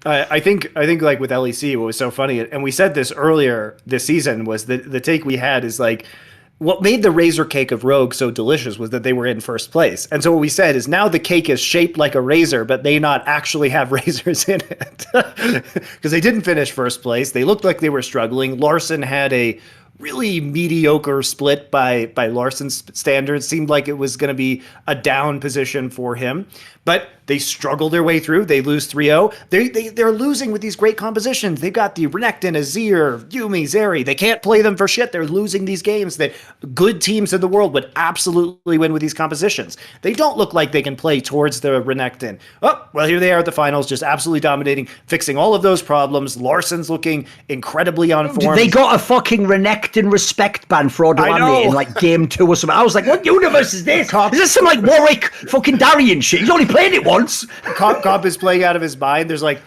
I think like with LEC, what was so funny, and we said this earlier this season, was the take we had is like, what made the razor cake of Rogue so delicious was that they were in first place. And so what we said is now the cake is shaped like a razor, but they not actually have razors in it. Because they didn't finish first place. They looked like they were struggling. Larssen had a really mediocre split by Larssen's standards. Seemed like it was going to be a down position for him. But they struggle their way through. They lose 3-0. They're losing with these great compositions. They've got the Renekton, Azir, Yumi, Zeri. They can't play them for shit. They're losing these games that good teams in the world would absolutely win with these compositions. They don't look like they can play towards the Renekton. Oh, well, here they are at the finals, just absolutely dominating, fixing all of those problems. Larssen's looking incredibly on form. They got a fucking Renekton respect ban for Odoamne in like game 2 or something. I was like, what universe is this? Is this some like Warwick fucking Darian shit? He's only played it once. Comp is playing out of his mind. There's like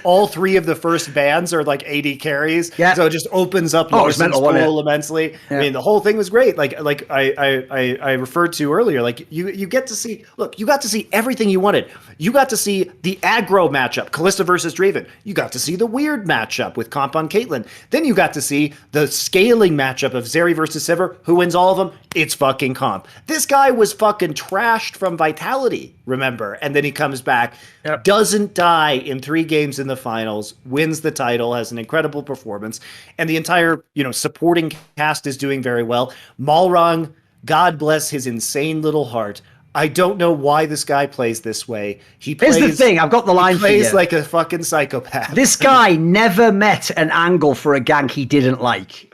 all three of the first bans are like 80 carries. Yeah. So it just opens up Larssen's pool immensely. Yeah. I mean, the whole thing was great. Like I referred to earlier, like you get to see, you got to see everything you wanted. You got to see the aggro matchup, Kalista versus Draven. You got to see the weird matchup with Comp on Caitlyn. Then you got to see the scaling matchup of Zeri versus Sivir. Who wins all of them? It's fucking Comp. This guy was fucking trashed from Vitality, remember? And then he comes back, doesn't die in 3 games in the finals, wins the title, has an incredible performance, and the entire, supporting cast is doing very well. Malrang, God bless his insane little heart. I don't know why this guy plays this way. Here's the thing, I've got the line for you. He plays like a fucking psychopath. This guy never met an angle for a gank he didn't like.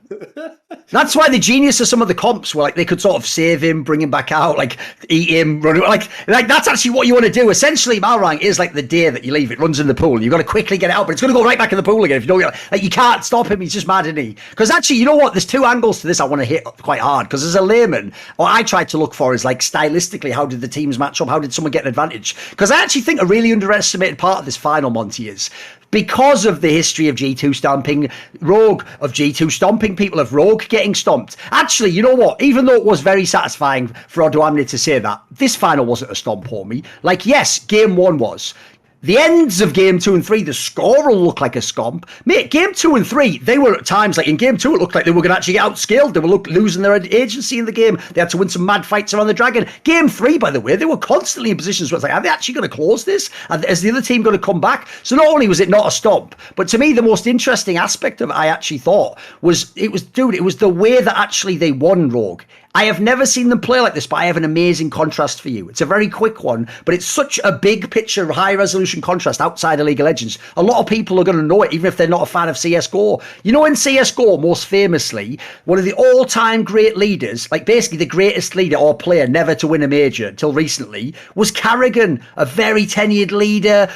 That's why the genius of some of the comps were like they could sort of save him, bring him back out, like eat him, run like that's actually what you want to do. Essentially, Malrang is like the deer that you leave. It runs in the pool. You've got to quickly get it out, but it's going to go right back in the pool again. If you don't, like you can't stop him. He's just mad, isn't he? Because actually, you know what? There's 2 angles to this I want to hit quite hard. Because as a layman, what I tried to look for is like stylistically, how did the teams match up? How did someone get an advantage? Because I actually think a really underestimated part of this final, Monte, is because of the history of G2 stomping, Rogue of G2 stomping people, of Rogue getting stomped. Actually, you know what? Even though it was very satisfying for Odoamne to say that, this final wasn't a stomp, homie. Like, yes, game 1 was. The ends of game 2 and 3, the score will look like a scomp. Mate, game 2 and 3, they were at times, like in game 2, it looked like they were going to actually get outscaled. They were losing their agency in the game. They had to win some mad fights around the dragon. Game 3, by the way, they were constantly in positions where it's like, are they actually going to close this? Is the other team going to come back? So not only was it not a stomp, but to me, the most interesting aspect of it, I actually thought, was it was the way that actually they won Rogue. I have never seen them play like this, but I have an amazing contrast for you. It's a very quick one, but it's such a big picture, high resolution contrast outside of League of Legends. A lot of people are going to know it, even if they're not a fan of CSGO. You know, in CSGO, most famously, one of the all-time great leaders, like basically the greatest leader or player never to win a major until recently, was Karrigan, a very tenured leader,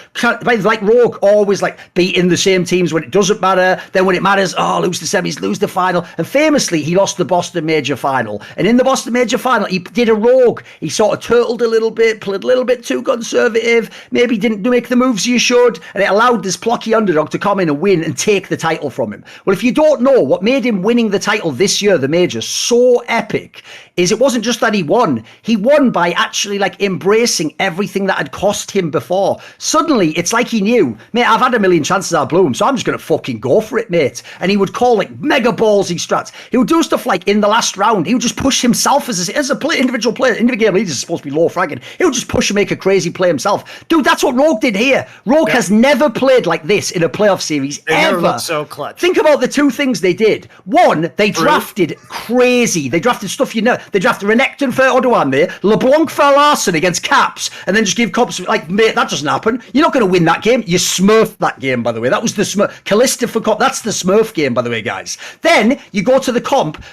like Rogue, always like beating the same teams when it doesn't matter. Then when it matters, lose the semis, lose the final. And famously, he lost the Boston Major final. And in the Boston Major final, he did a Rogue. He sort of turtled a little bit, played a little bit too conservative, maybe didn't make the moves you should, and it allowed this plucky underdog to come in and win and take the title from him. Well, if you don't know, what made him winning the title this year, the Major, so epic, is it wasn't just that he won by actually like embracing everything that had cost him before. Suddenly, it's like he knew, mate, I've had a million chances at Bloom, so I'm just going to fucking go for it, mate. And he would call like mega ballsy strats. He would do stuff like in the last round, he would just push himself as a individual player. Individual leaders are supposed to be low fragging. He would just push and make a crazy play himself. Dude, that's what Rogue did here. Rogue has never played like this in a playoff series ever. So clutch. Think about the 2 things they did. One, they drafted crazy. They drafted stuff you know. They drafted Renekton for Odoamne, LeBlanc for Larssen against Caps, and then just give Cops like, mate, that doesn't happen. You're not going to win that game. You smurfed that game, by the way. That was the Smurf. Kalista for Cop. That's the Smurf game, by the way, guys. Then you go to the comp.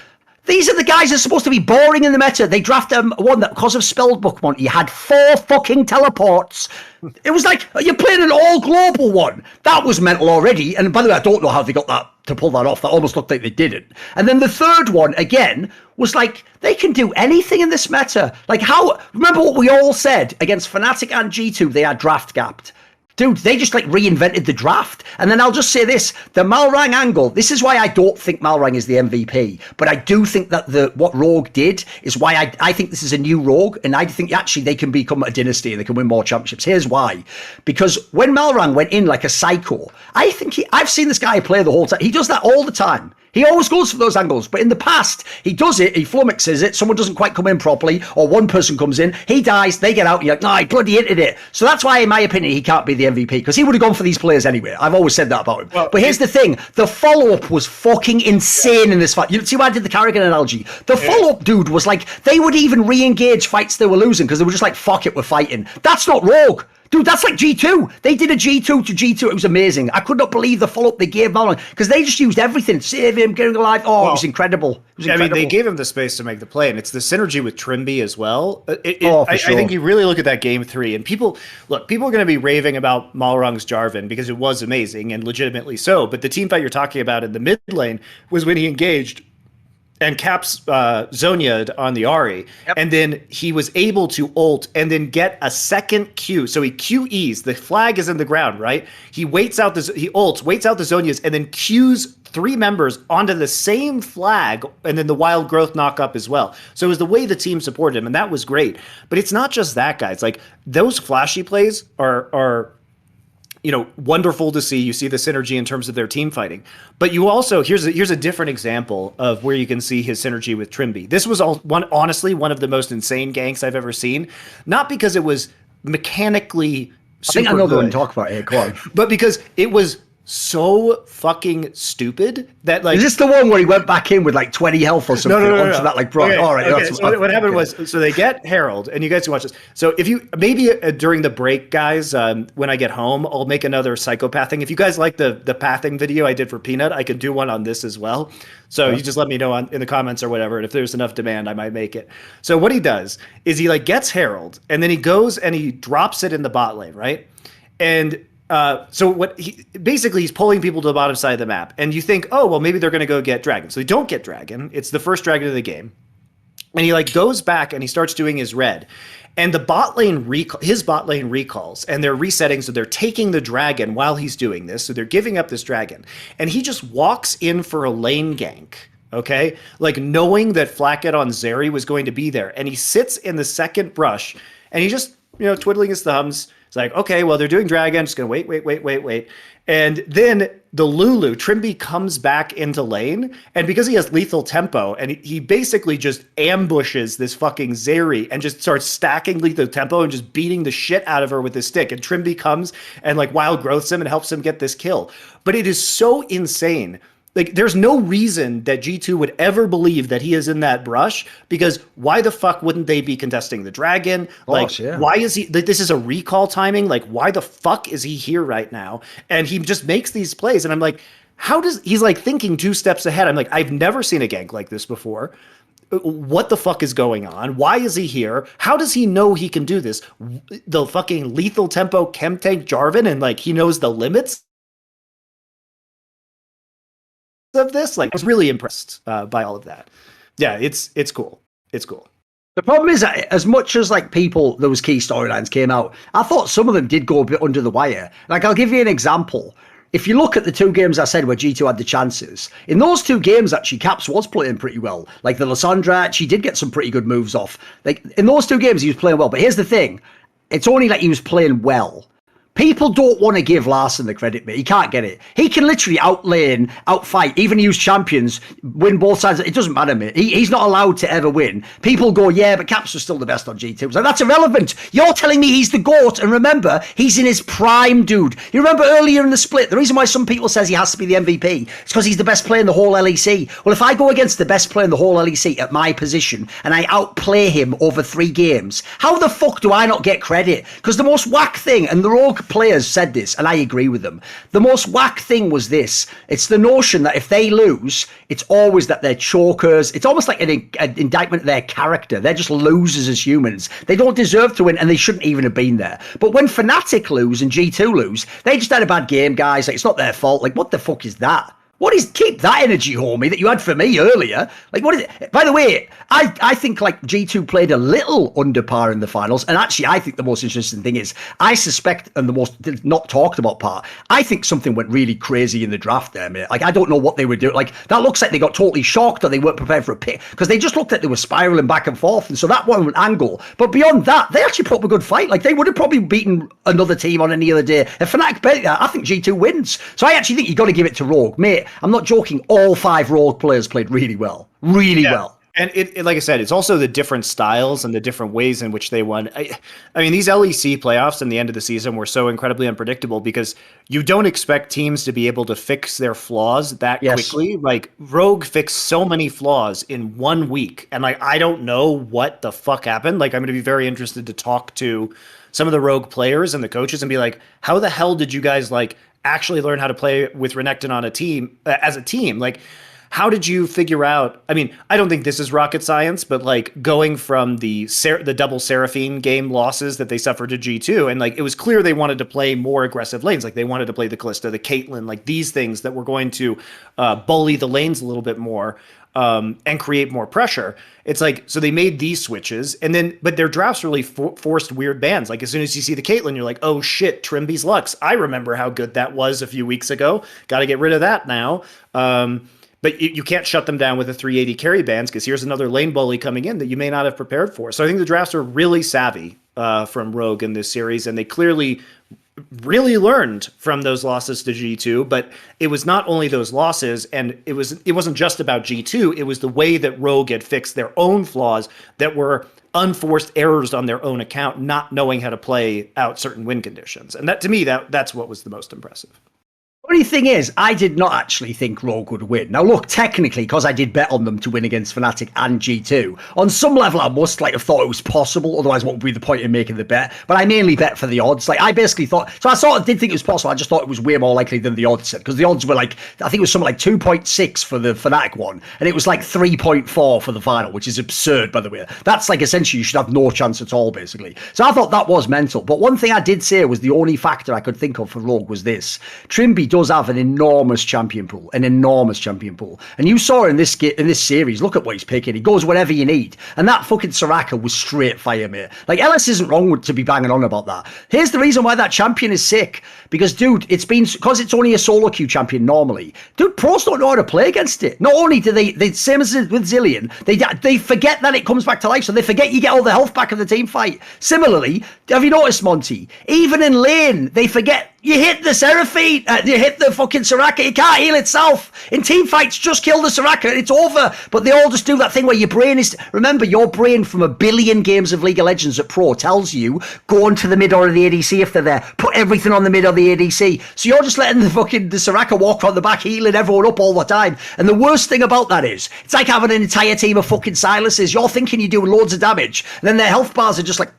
These are the guys that are supposed to be boring in the meta. They draft one that, because of Spellbook, Monte, had 4 fucking teleports. It was like, you're playing an all-global one. That was mental already. And by the way, I don't know how they got that to pull that off. That almost looked like they didn't. And then the third one, again, was like, they can do anything in this meta. Like remember what we all said against Fnatic and G2, they had draft gapped. Dude, they just like reinvented the draft. And then I'll just say this, the Malrang angle, this is why I don't think Malrang is the MVP, but I do think that what Rogue did is why I think this is a new Rogue, and I think actually they can become a dynasty and they can win more championships. Here's why. Because when Malrang went in like a psycho, I think I've seen this guy play the whole time. He does that all the time. He always goes for those angles, but in the past, he does it, he flummoxes it, someone doesn't quite come in properly, or one person comes in, he dies, they get out, you're like, no, he bloody hinted it. So that's why, in my opinion, he can't be the MVP, because he would have gone for these players anyway. I've always said that about him. Well, but here's the thing, the follow-up was fucking insane in this fight. You see why I did the Carrigan analogy? The follow-up, dude, was like, they would even re-engage fights they were losing, because they were just like, fuck it, we're fighting. That's not Rogue. Dude, that's like G2. They did a G2 to G2. It was amazing. I could not believe the follow-up they gave Malrang, because they just used everything. Save him, get him alive. Oh, well, it was incredible. It was incredible. I mean, they gave him the space to make the play, and it's the synergy with Trimby as well. For sure. I think you really look at that game 3, and people are going to be raving about Malrang's Jarvan because it was amazing, and legitimately so, but the team fight you're talking about in the mid lane was when he engaged and Caps Zonya'd on the Ahri, and then he was able to ult and then get a second Q. So he QEs, the flag is in the ground, right? He waits out he ults, waits out the Zonyas, and then Qs 3 members onto the same flag, and then the wild growth knock up as well. So it was the way the team supported him, and that was great. But it's not just that, guys. Like, those flashy plays are wonderful to see. You see the synergy in terms of their team fighting. But you also, here's a different example of where you can see his synergy with Trimby. This was honestly one of the most insane ganks I've ever seen. Not because it was mechanically super I think I know good, the one to talk about here. Go on. but because it was so fucking stupid that, like, is this the one where he went back in with like 20 health or something? No. That like bro. Okay, all right. okay. So what happened was, so they get Herald, and you guys can watch this. So if you maybe during the break, guys, when I get home, I'll make another psychopathing. If you guys like the pathing video I did for Peanut, I could do one on this as well. So you just let me know in the comments or whatever, and if there's enough demand, I might make it. So what he does is he like gets Herald, and then he goes and he drops it in the bot lane, right? And so what he's pulling people to the bottom side of the map, and you think, oh, well, maybe they're going to go get Dragon. So they don't get Dragon. It's the first Dragon of the game. And he like goes back and he starts doing his red, and the his bot lane recalls, and they're resetting. So they're taking the Dragon while he's doing this. So they're giving up this Dragon, and he just walks in for a lane gank. Okay. Like, knowing that Flacket on Zeri was going to be there, and he sits in the second brush, and he just, twiddling his thumbs. It's like, okay, well, they're doing Dragon. I'm just going to wait. And then the Lulu, Trimby, comes back into lane. And because he has lethal tempo, and he basically just ambushes this fucking Zeri and just starts stacking lethal tempo and just beating the shit out of her with his stick. And Trimby comes and like wild growths him and helps him get this kill. But it is so insane. Like, there's no reason that G2 would ever believe that he is in that brush, because why the fuck wouldn't they be contesting the Dragon? Like, why is he, this is a recall timing. Like, why the fuck is he here right now? And he just makes these plays. And I'm like, he's like thinking 2 steps ahead. I'm like, I've never seen a gank like this before. What the fuck is going on? Why is he here? How does he know he can do this? The fucking lethal tempo chem tank Jarvan, and like, he knows the limits of this. Like, I was really impressed by all of that. Yeah, it's cool. It's cool. The problem is that as much as like those key storylines came out, I thought some of them did go a bit under the wire. Like, I'll give you an example. If you look at the 2 games I said where G2 had the chances, in those 2 games, actually, Caps was playing pretty well. Like, the Lissandra, she did get some pretty good moves off. Like, in those 2 games, he was playing well. But here's the thing. It's only like he was playing well. People don't want to give Larssen the credit, mate. He can't get it. He can literally outlane, outfight, even use champions, win both sides. It doesn't matter, mate. He's not allowed to ever win. People go, yeah, but Caps was still the best on G2. So that's irrelevant. You're telling me he's the GOAT, and remember, he's in his prime, dude. You remember earlier in the split, the reason why some people says he has to be the MVP is because he's the best player in the whole LEC. Well, if I go against the best player in the whole LEC at my position, and I outplay him over 3 games, how the fuck do I not get credit? Because the most whack thing, and the Rogue players said this, and I agree with them. The most whack thing was this. It's the notion that if they lose, it's always that they're chokers. It's almost like an indictment of their character. They're just losers as humans. They don't deserve to win, and they shouldn't even have been there. But when Fnatic lose and G2 lose, they just had a bad game, guys. Like, it's not their fault. Like, what the fuck is that? What is, keep that energy, homie, that you had for me earlier. Like, what is it? By the way, I think like G2 played a little under par in the finals. And actually, I think the most interesting thing is, I suspect, and the most not talked about part, I think something went really crazy in the draft there, mate. Like, I don't know what they were doing. Like, that looks like they got totally shocked or they weren't prepared for a pick, because they just looked like they were spiraling back and forth. And so that one went angle. But beyond that, they actually put up a good fight. Like, they would have probably beaten another team on any other day. If Fnatic beat that, I think G2 wins. So I actually think you got to give it to Rogue, mate. I'm not joking. All 5 Rogue players played really well. Really well. And it, like I said, it's also the different styles and the different ways in which they won. I mean, these LEC playoffs in the end of the season were so incredibly unpredictable because you don't expect teams to be able to fix their flaws that quickly. Like, Rogue fixed so many flaws in 1 week. And like, I don't know what the fuck happened. Like, I'm going to be very interested to talk to some of the Rogue players and the coaches and be like, how the hell did you guys like actually learn how to play with Renekton on a team as a team? Like, how did you figure out? I mean, I don't think this is rocket science, but like going from the double Seraphine game losses that they suffered to G2, and like it was clear they wanted to play more aggressive lanes. Like they wanted to play the Kalista, the Caitlyn, like these things that were going to bully the lanes a little bit more. And create more pressure. It's like, so they made these switches, and then, but their drafts really forced weird bans. Like as soon as you see the Caitlyn, you're like, oh shit, Trimby's Lux. I remember how good that was a few weeks ago. Got to get rid of that now. But you can't shut them down with a 380 carry bans because here's another lane bully coming in that you may not have prepared for. So I think the drafts are really savvy from Rogue in this series, and they clearly really learned from those losses to G2, but it was not only those losses, and it wasn't just about G2, it was the way that Rogue had fixed their own flaws that were unforced errors on their own account, not knowing how to play out certain win conditions. And that, to me, that's what was the most impressive. Funny thing is, I did not actually think Rogue would win. Now, look, technically, because I did bet on them to win against Fnatic and G2, on some level, I must have thought it was possible. Otherwise, what would be the point in making the bet? But I mainly bet for the odds. Like, I basically thought, so I sort of did think it was possible. I just thought it was way more likely than the odds said, because the odds were like, I think it was something like 2.6 for the Fnatic one, and it was like 3.4 for the final, which is absurd, by the way. That's like essentially you should have no chance at all, basically. So I thought that was mental. But one thing I did say was the only factor I could think of for Rogue was this: Trimby does have an enormous champion pool, and you saw in this series, look at what he's picking. He goes wherever you need, and that fucking Soraka was straight fire, mate. Like, Ellis isn't wrong to be banging on about that. Here's the reason why that champion is sick, because dude, because it's only a solo queue champion normally, dude, pros don't know how to play against it. Not only do they same as with Zilean, they forget that it comes back to life, so they forget you get all the health back of the team fight. Similarly, have you noticed, Monte, even in lane, they forget you hit the Seraphine, you hit the fucking Soraka, it can't heal itself. In team fights, just kill the Soraka, it's over. But they all just do that thing where your brain is, remember, your brain from 1 billion games of League of Legends at Pro tells you, go on to the mid or the ADC if they're there, put everything on the mid or the ADC. So you're just letting the Soraka walk from the back, healing everyone up all the time. And the worst thing about that is, it's like having an entire team of fucking silences. You're thinking you're doing loads of damage, and then their health bars are just like,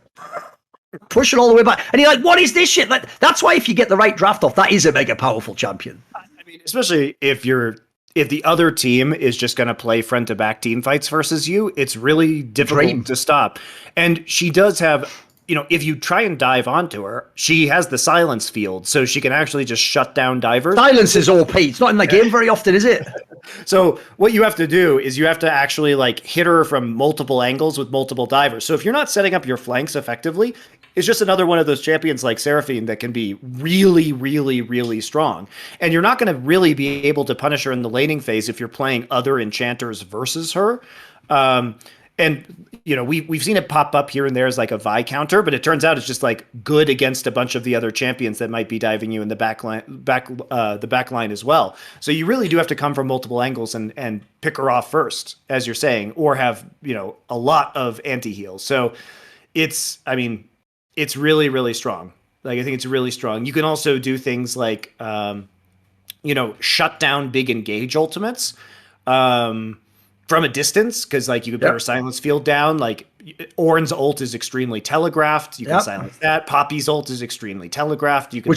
push it all the way back, and you're like, what is this shit? Like, that's why if you get the right draft off, that is a mega powerful champion. I mean, especially if the other team is just going to play front to back team fights versus you, it's really difficult to stop. And she does have, if you try and dive onto her, she has the silence field, so she can actually just shut down divers. Silence is OP. It's not in the game very often, is it? So what you have to do is you have to actually like hit her from multiple angles with multiple divers. So if you're not setting up your flanks effectively, it's just another one of those champions like Seraphine that can be really, really, really strong. And you're not going to really be able to punish her in the laning phase if you're playing other enchanters versus her. And, we've seen it pop up here and there as like a Vi counter, but it turns out it's just like good against a bunch of the other champions that might be diving you in the back line as well. So you really do have to come from multiple angles and pick her off first, as you're saying, or have, a lot of anti-heals. So it's really, really strong. Like, I think it's really strong. You can also do things like, shut down big engage ultimates. From a distance, because like you can put her silence field down. Like Ornn's ult is extremely telegraphed. You can silence that. Poppy's ult is extremely telegraphed. You can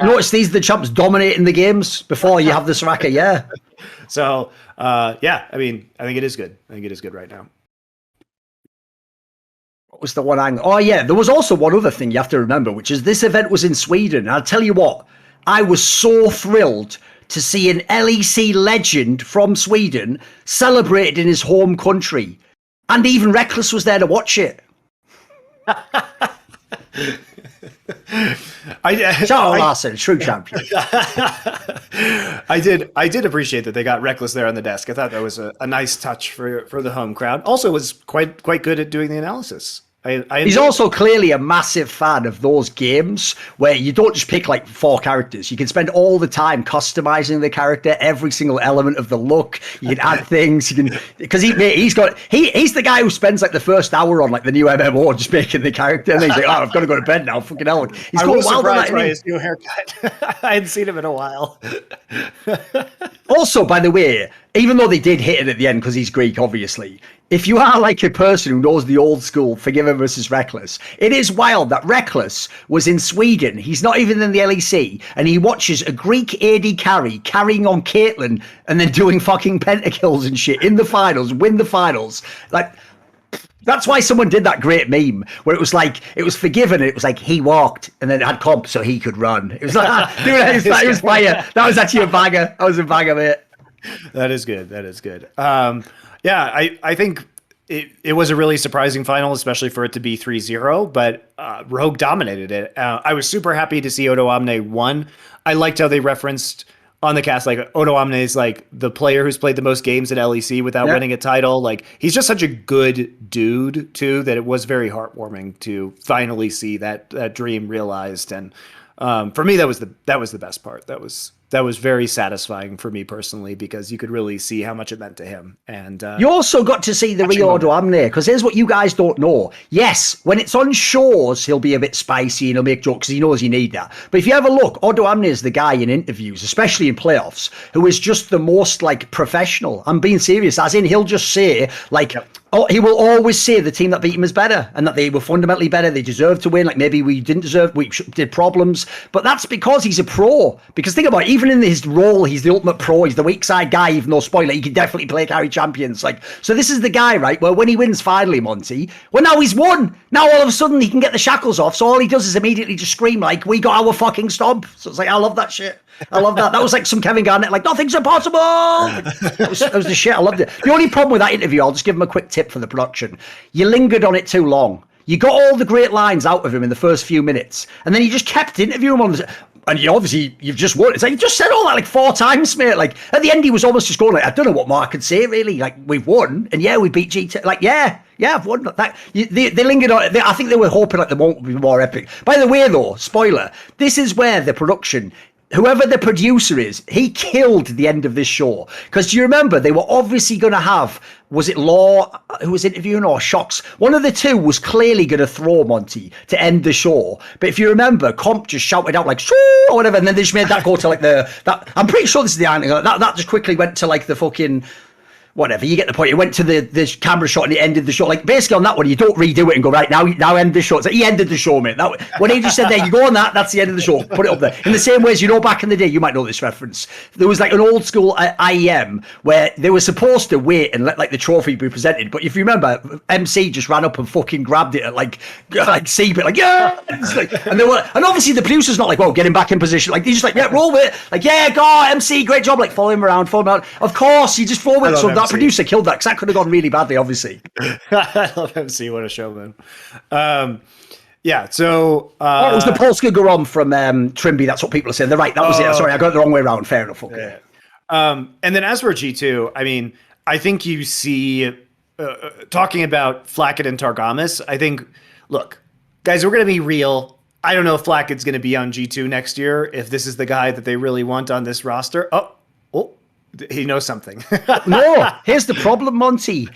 notice these are the champs dominating the games before you have the Soraka. Yeah. So I think it is good. I think it is good right now. What was the one angle? Oh yeah, there was also one other thing you have to remember, which is this event was in Sweden. And I'll tell you what, I was so thrilled to see an LEC legend from Sweden celebrated in his home country. And even Reckless was there to watch it. Shout out Larssen, true champion. I did appreciate that they got Reckless there on the desk. I thought that was a nice touch for the home crowd. Also was quite good at doing the analysis. He's also clearly a massive fan of those games where you don't just pick like 4 characters. You can spend all the time customizing the character, every single element of the look. You can add things. You can, because he's the guy who spends like the first hour on like the new MMO just making the character, and then he's like, oh, I've got to go to bed now. Fucking hell! He's going wild on that. By his new haircut. I hadn't seen him in a while. Also, by the way, even though they did hit it at the end because he's Greek, obviously, if you are like a person who knows the old school Forgiven versus Reckless, it is wild that Reckless was in Sweden. He's not even in the LEC, and he watches a Greek AD carry carrying on Caitlyn and then doing fucking pentakills and shit in the finals, win the finals. Like, that's why someone did that great meme where it was like, it was Forgiven, and it was like he walked and then it had comp so he could run. It was like, dude, it was fire. That was actually a banger. That was a banger, mate. That is good. That is good. Yeah, I think it was a really surprising final, especially for it to be 3-0, but Rogue dominated it. I was super happy to see Odoamne won. I liked how they referenced on the cast, like, Odoamne is like the player who's played the most games at LEC without winning a title. Like, he's just such a good dude too, that it was very heartwarming to finally see that dream realized. And for me, that was the best part. That was very satisfying for me personally, because you could really see how much it meant to him. And you also got to see the real Odoamne, because here's what you guys don't know. Yes, when it's on shores, he'll be a bit spicy and he'll make jokes because he knows you need that. But if you ever look, Odoamne is the guy in interviews, especially in playoffs, who is just the most like professional. I'm being serious, as in he'll just say like, oh, he will always say the team that beat him is better and that they were fundamentally better. They deserved to win. Like, maybe we didn't deserve, we did problems. But that's because he's a pro. Because think about it, even in his role, he's the ultimate pro. He's the weak side guy, even though, spoiler, he can definitely play carry champions. Like, so this is the guy, right, where when he wins finally, Monte, well, now he's won. Now all of a sudden he can get the shackles off. So all he does is immediately just scream like, we got our fucking stomp. So it's like, I love that shit. I love that. That was like some Kevin Garnett, like, nothing's impossible. That was the shit. I loved it. The only problem with that interview, I'll just give him a quick tip for the production. You lingered on it too long. You got all the great lines out of him in the first few minutes, and then you just kept interviewing him on the... And you've just won. It's like, you just said all that like 4 times, mate. Like, at the end, he was almost just going like, I don't know what more I could say, really. Like, we've won, and yeah, we beat GT. Like, yeah, I've won. They lingered on it. I think they were hoping like the moment would be more epic. By the way, though, spoiler, this is where the production... Whoever the producer is, he killed the end of this show. Because do you remember, they were obviously going to have, was it Law who was interviewing, or Shocks? One of the two was clearly going to throw Monte to end the show. But if you remember, Comp just shouted out like, shoo, or whatever, and then they just made that go to like I'm pretty sure this is the ending. That just quickly went to like the fucking... Whatever, you get the point. It went to the camera shot and it ended the show. Like, basically on that one, you don't redo it and go, right, now end the show. It's like, he ended the show, mate. When he just said there, you go on that's the end of the show. Put it up there. In the same way as, you know, back in the day, you might know this reference. There was like an old school IEM where they were supposed to wait and let like the trophy be presented. But if you remember, MC just ran up and fucking grabbed it at like C-bit, like, yeah. And obviously the producer's not like, well, get him back in position. Like, he's just like, yeah, roll with it. Like, yeah, go, MC, great job. Like, follow him around. Of course, you just forward. So that producer killed that, because that could have gone really badly, obviously. I love MC, what a showman. Yeah, so... it was the Polska Gorom from Trimby, that's what people are saying. They're right, that was it. Sorry, I got it the wrong way around. Fair enough, okay. Yeah. And then as for G2, I mean, I think you see, talking about Flacket and Targamas, I think, look, guys, we're going to be real. I don't know if Flacket's going to be on G2 next year, if this is the guy that they really want on this roster. Oh, he knows something. No, here's the problem, Monte.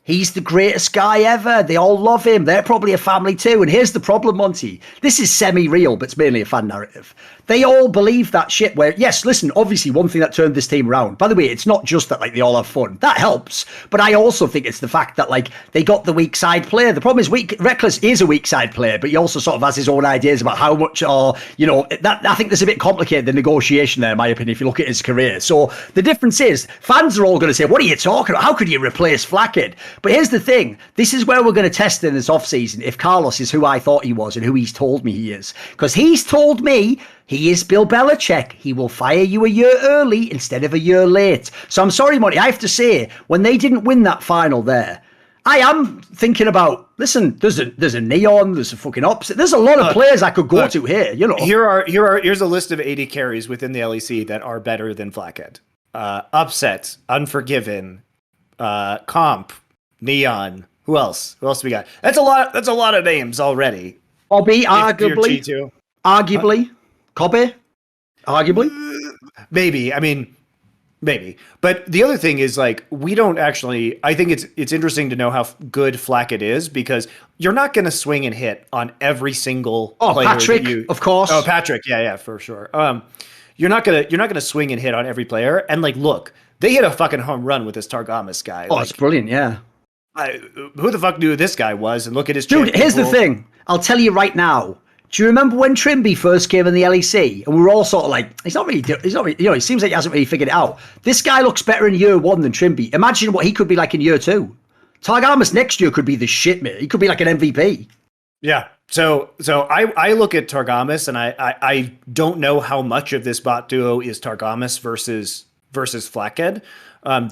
He's the greatest guy ever. They all love him. They're probably a family too. And here's the problem, Monte. This is semi-real, but it's mainly a fan narrative. They all believe that shit where, yes, listen, obviously one thing that turned this team around, by the way, it's not just that like they all have fun. That helps. But I also think it's the fact that like they got the weak side player. The problem is Reckless is a weak side player, but he also sort of has his own ideas about how much, or, you know, that I think there's a bit complicated, the negotiation there, in my opinion, if you look at his career. So the difference is fans are all going to say, what are you talking about? How could you replace Flacket? But here's the thing. This is where we're going to test in this offseason if Carlos is who I thought he was and who he's told me he is. Because he's told me He is Bill Belichick. He will fire you a year early instead of a year late. So I'm sorry, Monty. I have to say, when they didn't win that final there, I am thinking about, listen, there's a Neon, there's a fucking opposite. There's a lot of players I could go to here, you know. Here's a list of 80 carries within the LEC that are better than Flackhead. Upset, Unforgiven, Comp, Neon. Who else? Who else we got? That's a lot of names already. Kobe, arguably. Kobe, arguably. Maybe. I mean, maybe. But the other thing is, like, we don't actually. I think it's interesting to know how good Flackhead is, because you're not going to swing and hit on every single player. Patrick, of course. Oh, Patrick, yeah, for sure. You're not gonna swing and hit on every player. And like, look, they hit a fucking home run with this Targamas guy. Oh, like, it's brilliant, yeah. Who the fuck knew who this guy was? And look at his dude. Here's the thing. I'll tell you right now. Do you remember when Trimby first came in the LEC? And we were all sort of like, he's not really, you know, it seems like he hasn't really figured it out. This guy looks better in year 1 than Trimby. Imagine what he could be like in year 2. Targamas next year could be the shit, mate. He could be like an MVP. Yeah. So I look at Targamas, and I don't know how much of this bot duo is Targamas versus Flackhead.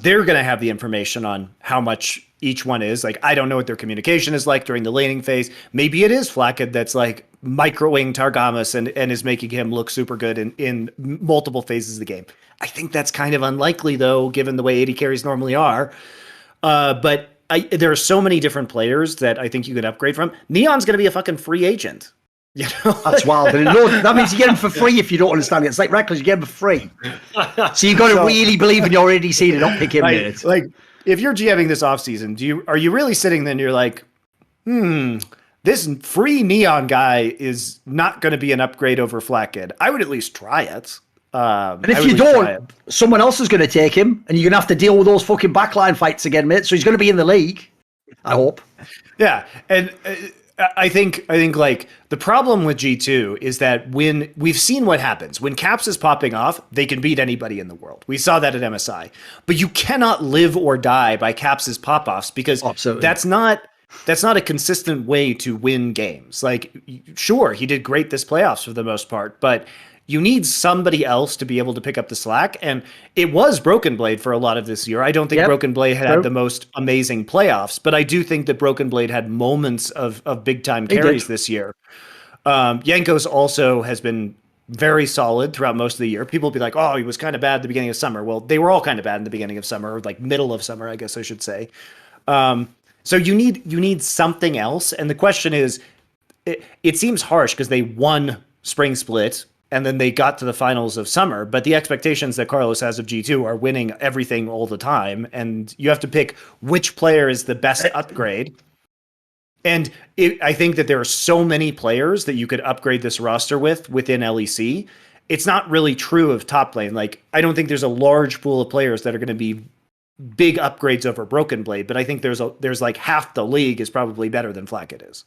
They're going to have the information on how much each one is. Like, I don't know what their communication is like during the laning phase. Maybe it is Flackhead that's like microwing Targamas and is making him look super good in multiple phases of the game. I think that's kind of unlikely, though, given the way 80 carries normally are. But there are so many different players that I think you could upgrade from. Neon's going to be a fucking free agent. You know? That's wild. That means you get him for free if you don't understand it. It's like Reckless, you get him for free. So you've got to really believe in your ADC to not pick him. Right. Like, if you're GMing this offseason, are you really sitting there and you're like, this free Neon guy is not going to be an upgrade over Flackhead? I would at least try it. And if you don't, someone else is going to take him, and you're going to have to deal with those fucking backline fights again, mate. So he's going to be in the league, I hope. Yeah, and I think like the problem with G2 is that when we've seen what happens when Caps is popping off, they can beat anybody in the world. We saw that at MSI, but you cannot live or die by Caps's pop-offs, because that's not a consistent way to win games. Like, sure, he did great this playoffs for the most part, but you need somebody else to be able to pick up the slack. And it was Broken Blade for a lot of this year. I don't think Broken Blade had the most amazing playoffs, but I do think that Broken Blade had moments of big time carries this year. Jankos also has been very solid throughout most of the year. People will be like, oh, he was kind of bad at the beginning of summer. Well, they were all kind of bad in the beginning of summer, or like middle of summer, I guess I should say. So you need something else. And the question is, it seems harsh because they won Spring Split and then they got to the finals of summer, but the expectations that Carlos has of G2 are winning everything all the time, and you have to pick which player is the best upgrade. And I think that there are so many players that you could upgrade this roster within LEC. It's not really true of top lane. Like, I don't think there's a large pool of players that are going to be big upgrades over Broken Blade, but I think there's like half the league is probably better than Flackhead is.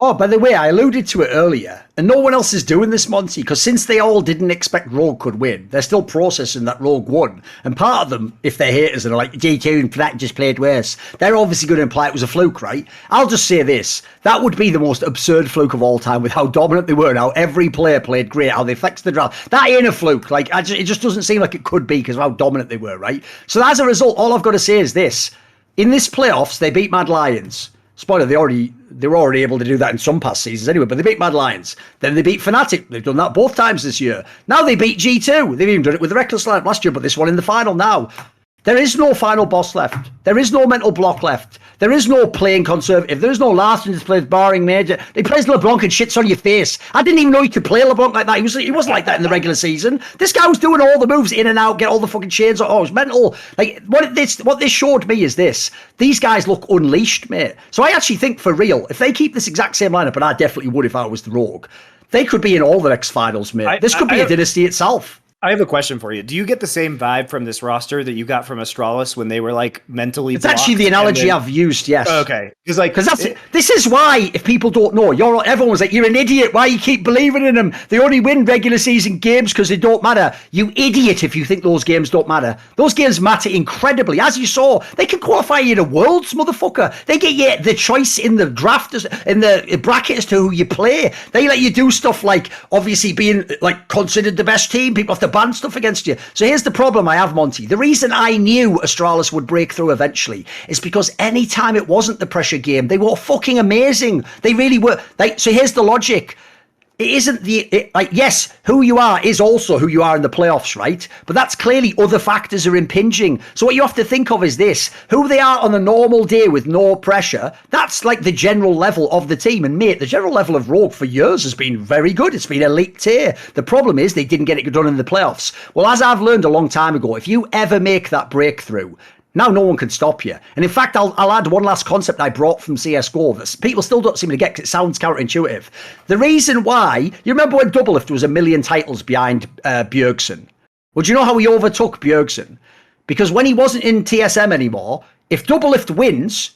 Oh, by the way, I alluded to it earlier, and no one else is doing this, Monty, because since they all didn't expect Rogue could win, they're still processing that Rogue won. And part of them, if they're haters and are like, G2 and Fnatic just played worse, they're obviously going to imply it was a fluke, right? I'll just say this. That would be the most absurd fluke of all time, with how dominant they were and how every player played great, how they flexed the draft. That ain't a fluke. Like, it just doesn't seem like it could be because of how dominant they were, right? So as a result, all I've got to say is this. In this playoffs, they beat Mad Lions. Spoiler, they were already able to do that in some past seasons anyway, but they beat Mad Lions. Then they beat Fnatic. They've done that both times this year. Now they beat G2. They've even done it with the Reckless lineup last year, but this one in the final now. There is no final boss left. There is no mental block left. There is no playing conservative. There is no Larssen who plays barring major. He plays LeBlanc and shits on your face. I didn't even know he could play LeBlanc like that. He wasn't like that in the regular season. This guy was doing all the moves in and out, get all the fucking chains. Oh, it was mental. Like, what this showed me is this. These guys look unleashed, mate. So I actually think, for real, if they keep this exact same lineup, and I definitely would if I was the Rogue, they could be in all the next finals, mate. This could be a dynasty itself. I have a question for you. Do you get the same vibe from this roster that you got from Astralis when they were like mentally? It's actually the analogy I've used. Yes. Okay. Because this is why, if people don't know, everyone was like, "You're an idiot. Why you keep believing in them? They only win regular season games because they don't matter." You idiot! If you think those games don't matter, those games matter incredibly. As you saw, they can qualify you to Worlds, motherfucker. They get you the choice in the draft, in the bracket as to who you play. They let you do stuff like obviously being like considered the best team. People have to ban stuff against you. So here's the problem I have, Monty. The reason I knew Astralis would break through eventually is because any time it wasn't the pressure game, they were fucking amazing. They really were. So here's the logic. It isn't yes, who you are is also who you are in the playoffs, right? But that's clearly other factors are impinging. So what you have to think of is this: who they are on a normal day with no pressure. That's like the general level of the team. And mate, the general level of Rogue for years has been very good. It's been elite tier. The problem is they didn't get it done in the playoffs. Well, as I've learned a long time ago, if you ever make that breakthrough, now no one can stop you. And in fact, I'll add one last concept I brought from CSGO that people still don't seem to get because it sounds counterintuitive. The reason why, you remember when Doublelift was a million titles behind Bjergsen? Well, do you know how he overtook Bjergsen? Because when he wasn't in TSM anymore, if Doublelift wins,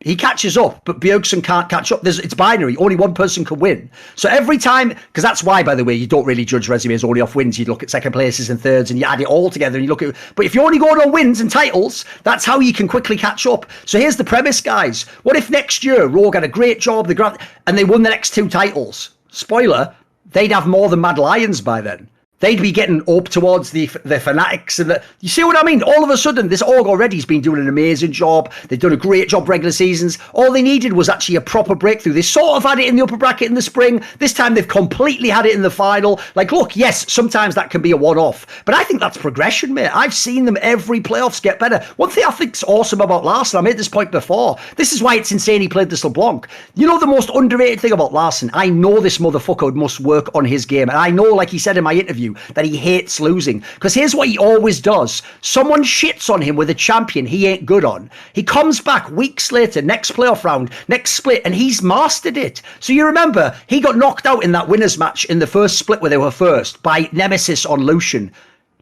he catches up, but Bjergsen can't catch up. It's binary. Only one person can win. So every time, because that's why, by the way, you don't really judge resumes only off wins. You look at second places and thirds and you add it all together and you look at, but if you're only going on wins and titles, that's how you can quickly catch up. So here's the premise, guys. What if next year Rogue had a great job, and they won the next 2 titles? Spoiler, they'd have more than Mad Lions by then. They'd be getting up towards the Fanatics and you see what I mean? All of a sudden, this org already has been doing an amazing job. They've done a great job regular seasons. All they needed was actually a proper breakthrough. They sort of had it in the upper bracket in the spring. This time they've completely had it in the final. Like, look, yes, sometimes that can be a one-off, but I think that's progression, mate. I've seen them every playoffs get better. One thing I think's awesome about Larssen, I made this point before. This is why it's insane he played this LeBlanc. You know the most underrated thing about Larssen? I know this motherfucker must work on his game, and I know, like he said in my interview, that he hates losing. Because here's what he always does. Someone shits on him with a champion he ain't good on. He comes back weeks later, next playoff round, next split, and he's mastered it. So you remember, he got knocked out in that winners match in the first split where they were first by Nemesis on Lucian.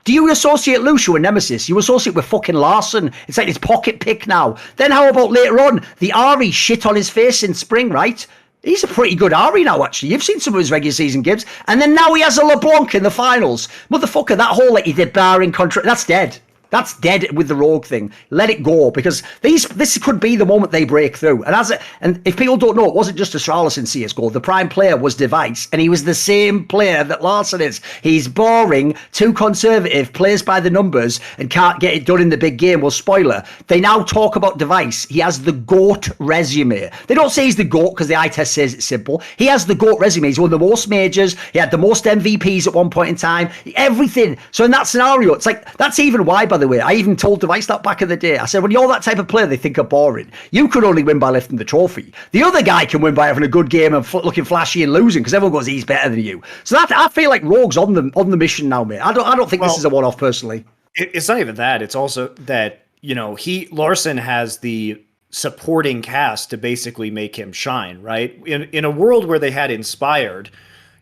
Do you associate Lucian with Nemesis? You associate with fucking Larssen. It's like his pocket pick now. Then how about later on, the Ari shit on his face in spring, right? He's a pretty good Ari now, actually. You've seen some of his regular season gives. And then now he has a LeBlanc in the finals. Motherfucker, that whole like he did barring contract, that's dead. That's dead with the Rogue thing. Let it go, because this could be the moment they break through. And if people don't know, it wasn't just Astralis in CSGO. The prime player was Device, and he was the same player that Larssen is. He's boring, too conservative, plays by the numbers, and can't get it done in the big game. Well, spoiler, they now talk about Device. He has the GOAT resume. They don't say he's the GOAT because the eye test says it's simple. He has the GOAT resume. He's won the most majors. He had the most MVPs at one point in time. Everything. So in that scenario, it's like, that's even why, by the way, I even told Device that back in the day. I said, when you're that type of player they think are boring, you could only win by lifting the trophy. The other guy can win by having a good game and looking flashy and losing, because everyone goes, he's better than you. So that, I feel like Rogue's on the mission now, mate. I don't think this is a one-off personally. It's not even that. It's also that, you know, Larssen has the supporting cast to basically make him shine, right? In a world where they had Inspired,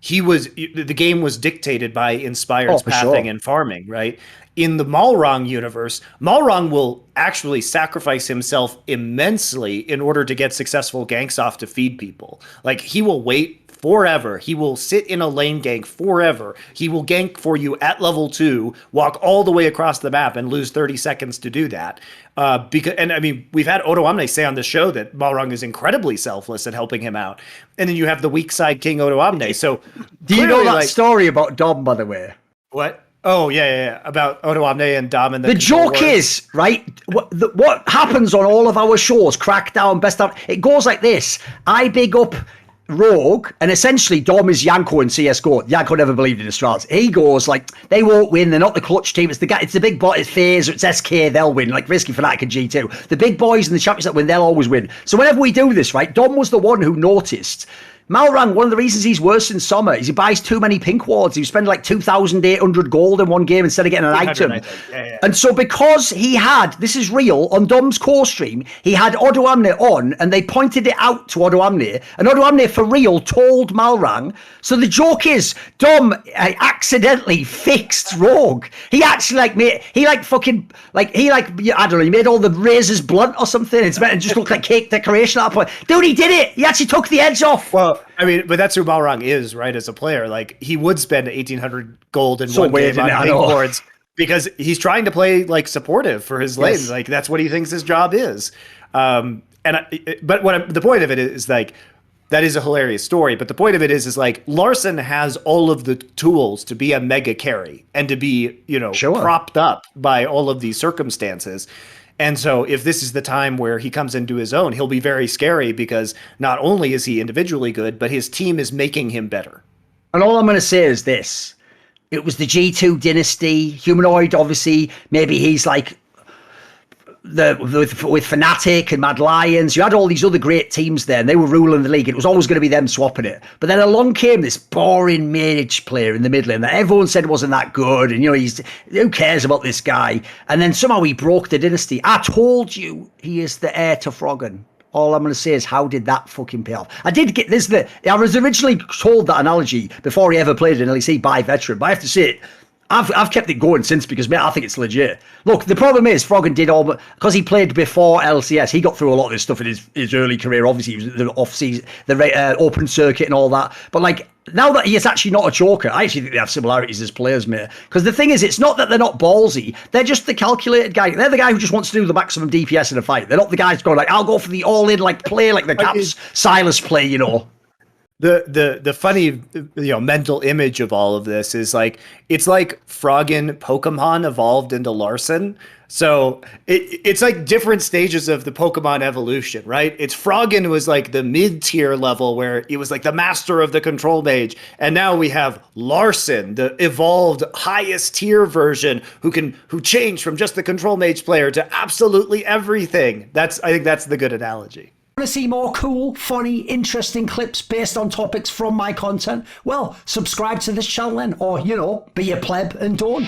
the game was dictated by Inspired's pathing and farming, right? In the Malrang universe, Malrang will actually sacrifice himself immensely in order to get successful ganks off to feed people. Like, he will wait forever. He will sit in a lane gank forever. He will gank for you at level 2, walk all the way across the map and lose 30 seconds to do that. And I mean, we've had Odoamne say on the show that Malrang is incredibly selfless at helping him out. And then you have the weak side king Odoamne. So do you know that story about Dom, by the way? What? Oh, yeah. About Odoamne and Dom and the joke is, right, what happens on all of our shows, Crackdown, Best Out, it goes like this. I big up Rogue, and essentially Dom is Yanko in CSGO. Yanko never believed in Astralis. He goes like, they won't win, they're not the clutch team, it's the big boy, it's FaZe, it's SK, they'll win, like Risky, Fnatic and G2. The big boys and the champions that win, they'll always win. So whenever we do this, right, Dom was the one who noticed Malrang, one of the reasons he's worse than Sommer is he buys too many pink wards. He spends like 2,800 gold in one game instead of getting an item. Yeah. And so because he had, this is real, on Dom's core stream, he had Odoamne on and they pointed it out to Odoamne. And Odoamne, for real, told Malrang. So the joke is, Dom accidentally fixed Rogue. He actually I don't know, he made all the razors blunt or something. It's meant to just look like cake decoration at that point. Dude, he did it. He actually took the edge off. Well, I mean, but that's who Malrang is, right? As a player, like he would spend 1,800 gold in one game on pink boards because he's trying to play like supportive for his lanes. Yes. Like that's what he thinks his job is. The point of it is like that is a hilarious story. But the point of it is like Larssen has all of the tools to be a mega carry and to be propped up by all of these circumstances. And so if this is the time where he comes into his own, he'll be very scary because not only is he individually good, but his team is making him better. And all I'm going to say is this. It was the G2 dynasty, humanoid, obviously. Maybe he's like with Fnatic and Mad Lions. You had all these other great teams there and they were ruling the league. It was always going to be them swapping it. But then along came this boring mage player in the mid lane that everyone said wasn't that good. And, who cares about this guy? And then somehow he broke the dynasty. I told you he is the heir to Froggen. All I'm going to say is, how did that fucking pay off? I did get this. I was originally told that analogy before he ever played in LEC by veteran, but I have to say it. I've kept it going since because, mate, I think it's legit. Look, the problem is Froggen did all, because he played before LCS, he got through a lot of this stuff in his early career. Obviously, he was the off-season, the open circuit and all that. But, like, now that he is actually not a joker, I actually think they have similarities as players, mate. Because the thing is, it's not that they're not ballsy. They're just the calculated guy. They're the guy who just wants to do the maximum DPS in a fight. They're not the guys going, like, I'll go for the all-in, like, play, like the Caps Silas play, The funny mental image of all of this is like it's like Froggen Pokemon evolved into Larssen. So it's like different stages of the Pokemon evolution, right? It's Froggen was like the mid-tier level where it was like the master of the control mage, and now we have Larssen, the evolved highest tier version who changed from just the control mage player to absolutely everything. I think that's the good analogy. Want to see more cool, funny, interesting clips based on topics from my content? Well, subscribe to this channel then, or, be a pleb and don't.